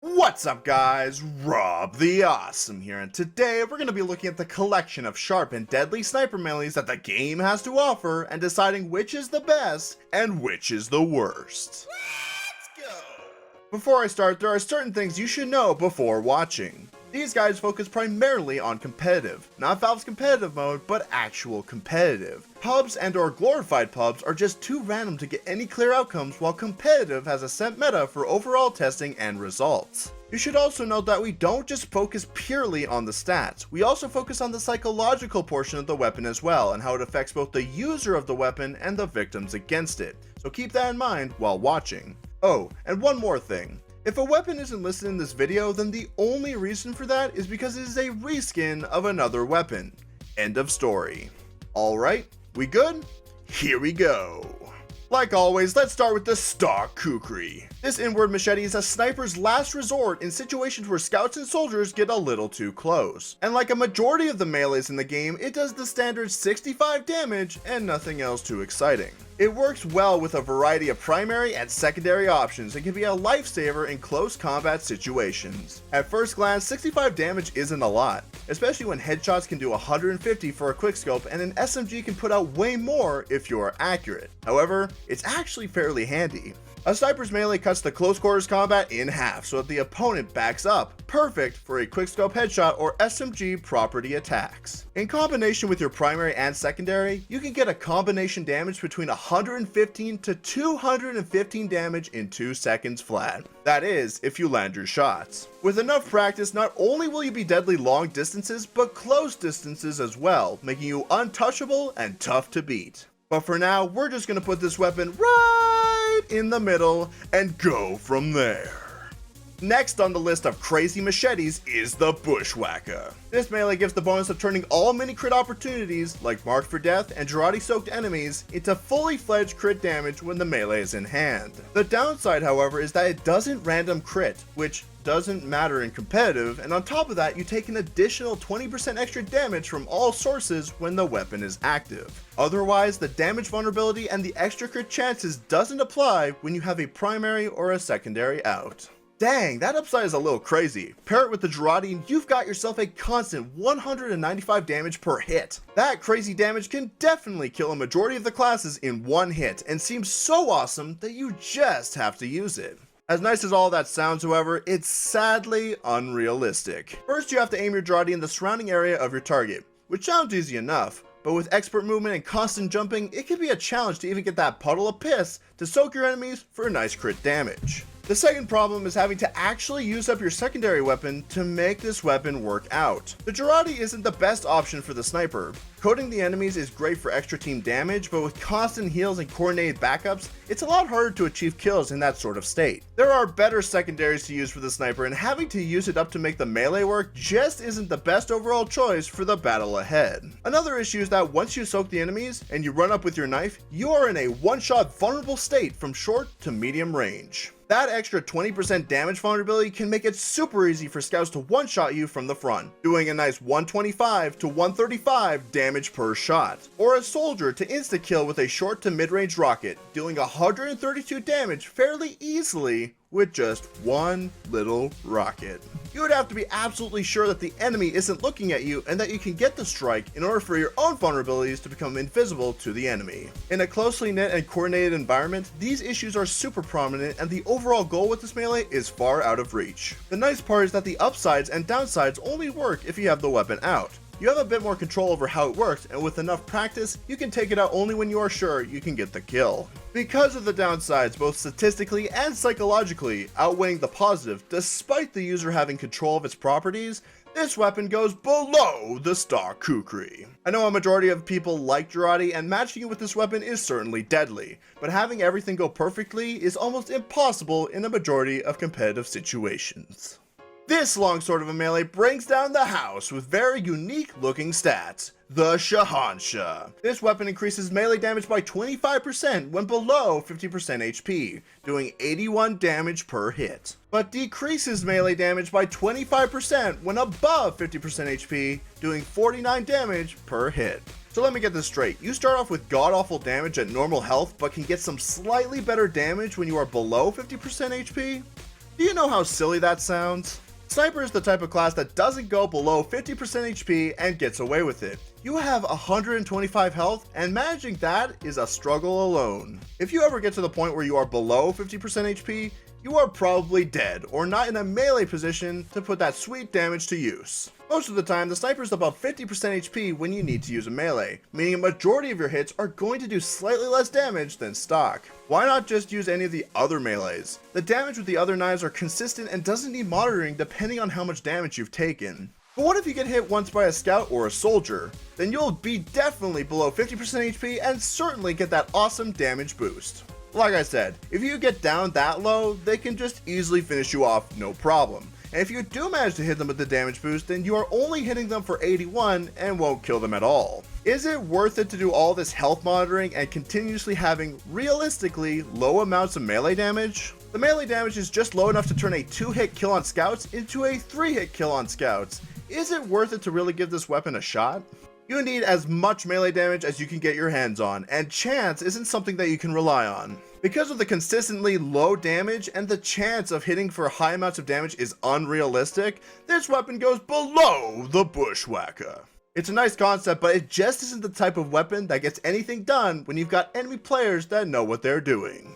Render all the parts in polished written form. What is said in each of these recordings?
What's up guys, Rob the Awesome here, and today we're going to be looking at the collection of sharp and deadly sniper melees that the game has to offer and deciding which is the best and which is the worst. Let's go! Before I start, there are certain things you should know before watching. These guys focus primarily on competitive, not Valve's competitive mode, but actual competitive. Pubs and or glorified pubs are just too random to get any clear outcomes, while competitive has a set meta for overall testing and results. You should also note that we don't just focus purely on the stats, we also focus on the psychological portion of the weapon as well, and how it affects both the user of the weapon and the victims against it, so keep that in mind while watching. Oh, and one more thing. If a weapon isn't listed in this video, then the only reason for that is because it is a reskin of another weapon. End of story. Alright, we good? Here we go. Like always, let's start with the stock Kukri. This inward machete is a sniper's last resort in situations where scouts and soldiers get a little too close. And like a majority of the melees in the game, it does the standard 65 damage and nothing else too exciting. It works well with a variety of primary and secondary options and can be a lifesaver in close combat situations. At first glance, 65 damage isn't a lot, especially when headshots can do 150 for a quickscope and an SMG can put out way more if you're accurate. However, it's actually fairly handy. A sniper's melee cuts the close quarters combat in half so that the opponent backs up, perfect for a quickscope headshot or SMG property attacks. In combination with your primary and secondary, you can get a combination damage between 115 to 215 damage in 2 seconds flat. That is, if you land your shots. With enough practice, not only will you be deadly long distances, but close distances as well, making you untouchable and tough to beat. But for now, we're just gonna put this weapon right in the middle and go from there. Next on the list of crazy machetes is the Bushwacker. This melee gives the bonus of turning all mini crit opportunities, like Marked for Death and Girardi soaked enemies, into fully fledged crit damage when the melee is in hand. The downside, however, is that it doesn't random crit, which doesn't matter in competitive, and on top of that, you take an additional 20% extra damage from all sources when the weapon is active. Otherwise, the damage vulnerability and the extra crit chances doesn't apply when you have a primary or a secondary out. Dang, that upside is a little crazy. Pair it with the Girardi and you've got yourself a constant 195 damage per hit. That crazy damage can definitely kill a majority of the classes in one hit and seems so awesome that you just have to use it. As nice as all that sounds, however, it's sadly unrealistic. First, you have to aim your Girardi in the surrounding area of your target, which sounds easy enough, but with expert movement and constant jumping, it can be a challenge to even get that puddle of piss to soak your enemies for a nice crit damage. The second problem is having to actually use up your secondary weapon to make this weapon work out. The Girardi isn't the best option for the sniper. Coating the enemies is great for extra team damage, but with constant heals and coordinated backups, it's a lot harder to achieve kills in that sort of state. There are better secondaries to use for the sniper, and having to use it up to make the melee work just isn't the best overall choice for the battle ahead. Another issue is that once you soak the enemies and you run up with your knife, you are in a one-shot vulnerable state from short to medium range. That extra 20% damage vulnerability can make it super easy for scouts to one-shot you from the front, doing a nice 125 to 135 damage per shot, or a soldier to insta-kill with a short to mid-range rocket, dealing 132 damage fairly easily with just one little rocket. You would have to be absolutely sure that the enemy isn't looking at you and that you can get the strike in order for your own vulnerabilities to become invisible to the enemy. In a closely knit and coordinated environment, these issues are super prominent and the overall goal with this melee is far out of reach. The nice part is that the upsides and downsides only work if you have the weapon out. You have a bit more control over how it works, and with enough practice, you can take it out only when you are sure you can get the kill. Because of the downsides, both statistically and psychologically outweighing the positive, despite the user having control of its properties, this weapon goes below the stock Kukri. I know a majority of people like Girardi, and matching it with this weapon is certainly deadly, but having everything go perfectly is almost impossible in a majority of competitive situations. This longsword of a melee brings down the house with very unique looking stats. The Shahanshah. This weapon increases melee damage by 25% when below 50% HP, doing 81 damage per hit, but decreases melee damage by 25% when above 50% HP, doing 49 damage per hit. So let me get this straight, you start off with god-awful damage at normal health but can get some slightly better damage when you are below 50% HP? Do you know how silly that sounds? Sniper is the type of class that doesn't go below 50% HP and gets away with it. You have 125 health, and managing that is a struggle alone. If you ever get to the point where you are below 50% HP, you are probably dead or not in a melee position to put that sweet damage to use. Most of the time, the sniper is above 50% HP when you need to use a melee, meaning a majority of your hits are going to do slightly less damage than stock. Why not just use any of the other melees? The damage with the other knives are consistent and doesn't need monitoring depending on how much damage you've taken. But what if you get hit once by a scout or a soldier? Then you'll be definitely below 50% HP and certainly get that awesome damage boost. Like I said, if you get down that low, they can just easily finish you off no problem. And if you do manage to hit them with the damage boost, then you are only hitting them for 81 and won't kill them at all. Is it worth it to do all this health monitoring and continuously having realistically low amounts of melee damage? The melee damage is just low enough to turn a 2-hit kill on scouts into a 3-hit kill on scouts. Is it worth it to really give this weapon a shot? You need as much melee damage as you can get your hands on, and chance isn't something that you can rely on. Because of the consistently low damage and the chance of hitting for high amounts of damage is unrealistic, this weapon goes below the Bushwacker. It's a nice concept, but it just isn't the type of weapon that gets anything done when you've got enemy players that know what they're doing.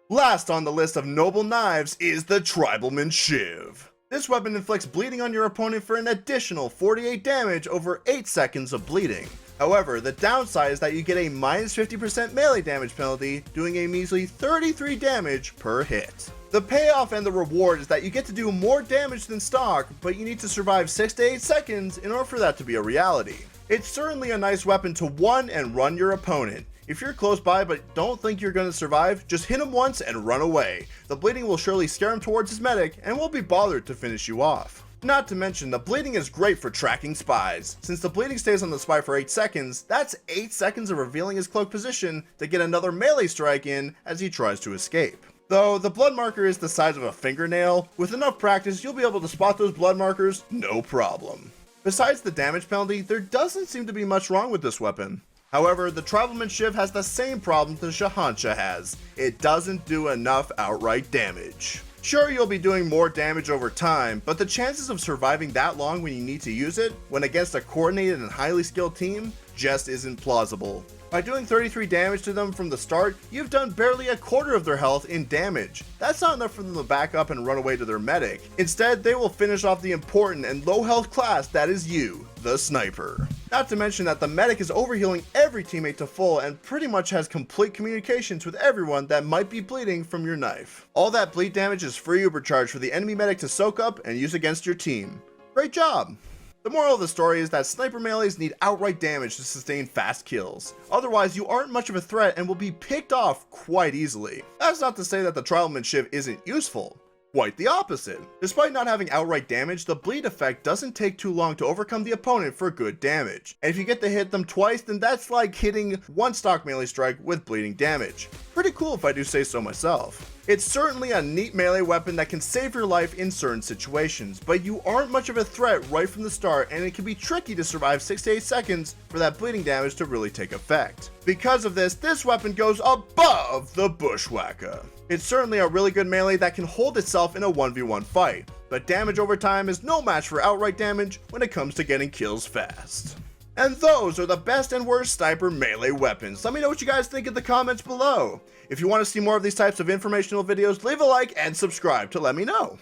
Last on the list of noble knives is the Tribal Min Shiv. This weapon inflicts bleeding on your opponent for an additional 48 damage over 8 seconds of bleeding. However, the downside is that you get a minus 50% melee damage penalty, doing a measly 33 damage per hit. The payoff and the reward is that you get to do more damage than stock, but you need to survive 6 to 8 seconds in order for that to be a reality. It's certainly a nice weapon to one and run your opponent. If you're close by but don't think you're going to survive, just hit him once and run away. The bleeding will surely scare him towards his medic and won't be bothered to finish you off. Not to mention, the bleeding is great for tracking spies. Since the bleeding stays on the spy for 8 seconds, that's 8 seconds of revealing his cloak position to get another melee strike in as he tries to escape. Though the blood marker is the size of a fingernail, with enough practice you'll be able to spot those blood markers no problem. Besides the damage penalty, there doesn't seem to be much wrong with this weapon. However, the Tribal Min Shiv has the same problem the Shahanshah has. It doesn't do enough outright damage. Sure, you'll be doing more damage over time, but the chances of surviving that long when you need to use it, when against a coordinated and highly skilled team, just isn't plausible. By doing 33 damage to them from the start, you've done barely a quarter of their health in damage. That's not enough for them to back up and run away to their medic. Instead, they will finish off the important and low health class that is you, the sniper. Not to mention that the medic is overhealing every teammate to full and pretty much has complete communications with everyone that might be bleeding from your knife. All that bleed damage is free supercharge for the enemy medic to soak up and use against your team. Great job! The moral of the story is that sniper melees need outright damage to sustain fast kills. Otherwise, you aren't much of a threat and will be picked off quite easily. That's not to say that the Tribal Min Shiv isn't useful. Quite the opposite. Despite not having outright damage, the bleed effect doesn't take too long to overcome the opponent for good damage. And if you get to hit them twice, then that's like hitting one stock melee strike with bleeding damage. Pretty cool if I do say so myself. It's certainly a neat melee weapon that can save your life in certain situations, but you aren't much of a threat right from the start and it can be tricky to survive 6 to 8 seconds for that bleeding damage to really take effect. Because of this weapon goes above the Bushwacker. It's certainly a really good melee that can hold itself in a 1v1 fight, but damage over time is no match for outright damage when it comes to getting kills fast. And those are the best and worst sniper melee weapons. Let me know what you guys think in the comments below. If you want to see more of these types of informational videos, leave a like and subscribe to let me know.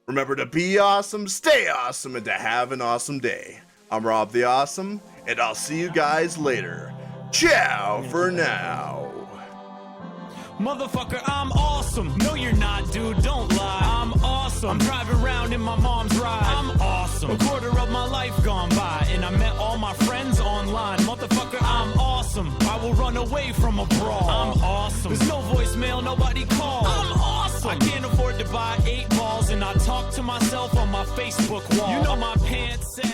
Remember to be awesome, stay awesome, and to have an awesome day. I'm Rob the Awesome, and I'll see you guys later. Ciao for now. Motherfucker, I'm awesome. No, you're not, dude. Don't lie. I'm awesome. I'm driving around in my mom's ride. I'm awesome. A quarter of my life gone by, and I met all my friends online. Motherfucker, I'm awesome. I will run away from a brawl. I'm awesome. There's no voicemail, nobody calls. I'm awesome. I can't afford to buy 8 balls, and I talk to myself on my Facebook wall. You know my pants say